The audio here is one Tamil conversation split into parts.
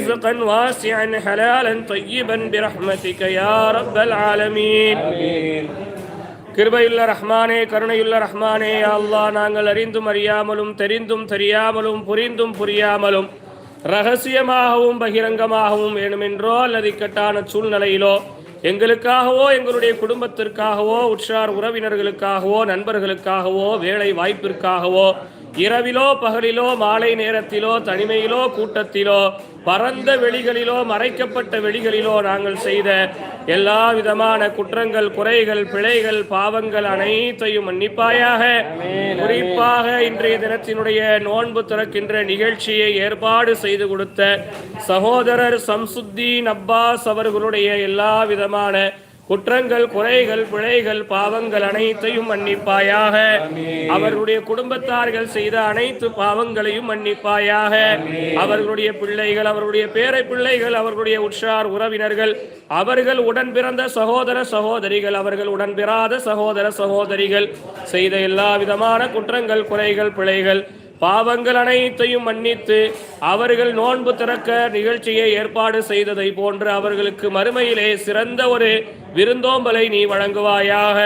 رزقا واسعا حلالا طيبا برحمتك يا رب العالمين. கிருபையுள்ள ரஹ்மானே, கருணையுள்ள ரஹ்மானே, யா அல்லாஹ், நாங்கள் அறிந்தும் அறியாமலும் தெரிந்தும் தெரியாமலும் புரிந்தும் புரியாமலும் ரகசியமாகவும் பகிரங்கமாகவும் வேணுமென்றோ அல்லது இக்கட்டான சூழ்நிலையிலோ எங்களுக்காகவோ எங்களுடைய குடும்பத்திற்காகவோ உற்றார் உறவினர்களுக்காகவோ நண்பர்களுக்காகவோ வேலை வாய்ப்பிற்காகவோ இரவிலோ பகலிலோ மாலை நேரத்திலோ தனிமையிலோ கூட்டத்திலோ பரந்த வெளிகளிலோ மறைக்கப்பட்ட வெளிகளிலோ நாங்கள் செய்த எல்லா விதமான குற்றங்கள், குறைகள், பிழைகள், பாவங்கள் அனைத்தையும் மன்னிப்பாயாக. குறிப்பாக இன்றைய தினத்தினுடைய நோன்பு திறக்கின்ற நிகழ்ச்சியை ஏற்பாடு செய்து கொடுத்த சகோதரர் சம்சுத்தீன் அப்பாஸ் அவர்களுடைய எல்லா விதமான குற்றங்கள், குறைகள், பிழைகள், பாவங்கள் அனைத்தையும் மன்னிப்பாயாக. அவர்களுடைய குடும்பத்தார்கள் செய்த அனைத்து பாவங்களையும் மன்னிப்பாயாக. அவர்களுடைய பிள்ளைகள், அவர்களுடைய பேரை பிள்ளைகள், அவர்களுடைய உற்றார் உறவினர்கள், அவர்கள் உடன் பிறந்த சகோதர சகோதரிகள், அவர்கள் உடன் பெறாத சகோதர சகோதரிகள் செய்த எல்லா விதமான குற்றங்கள், குறைகள், பிழைகள், பாவங்கள் அனைத்தையும் மன்னித்து அவர்கள் நோன்பு திறக்க நிகழ்ச்சியை ஏற்பாடு செய்ததை போன்று அவர்களுக்கு மறுமையிலே சிறந்த ஒரு விருந்தோம்பலை நீ வழங்குவாயாக.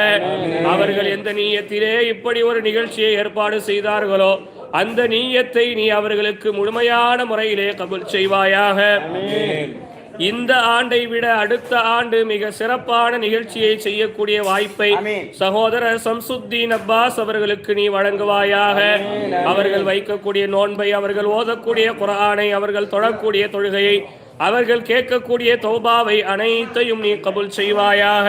அவர்கள் எந்த நீயத்திலே இப்படி ஒரு நிகழ்ச்சியை ஏற்பாடு செய்தார்களோ அந்த நீயத்தை நீ அவர்களுக்கு முழுமையான முறையிலே கபூல் செய்வாயாக. இந்த ஆண்டை விட அடுத்த ஆண்டு மிக சிறப்பான நிகழ்ச்சியை செய்யக்கூடிய வாய்ப்பை சகோதரர் சம்சுத்தீன் அப்பாஸ் அவர்களுக்கு நீ வழங்குவாயாக. அவர்கள் வைக்கக்கூடிய நோன்பை, அவர்கள் ஓதக்கூடிய குர்ஆனை, அவர்கள் தொழக்கூடிய தொழுகையை, அவர்கள் கேட்கக்கூடிய தௌபாவை அனைத்தையும் நீ கபூல் செய்வாயாக.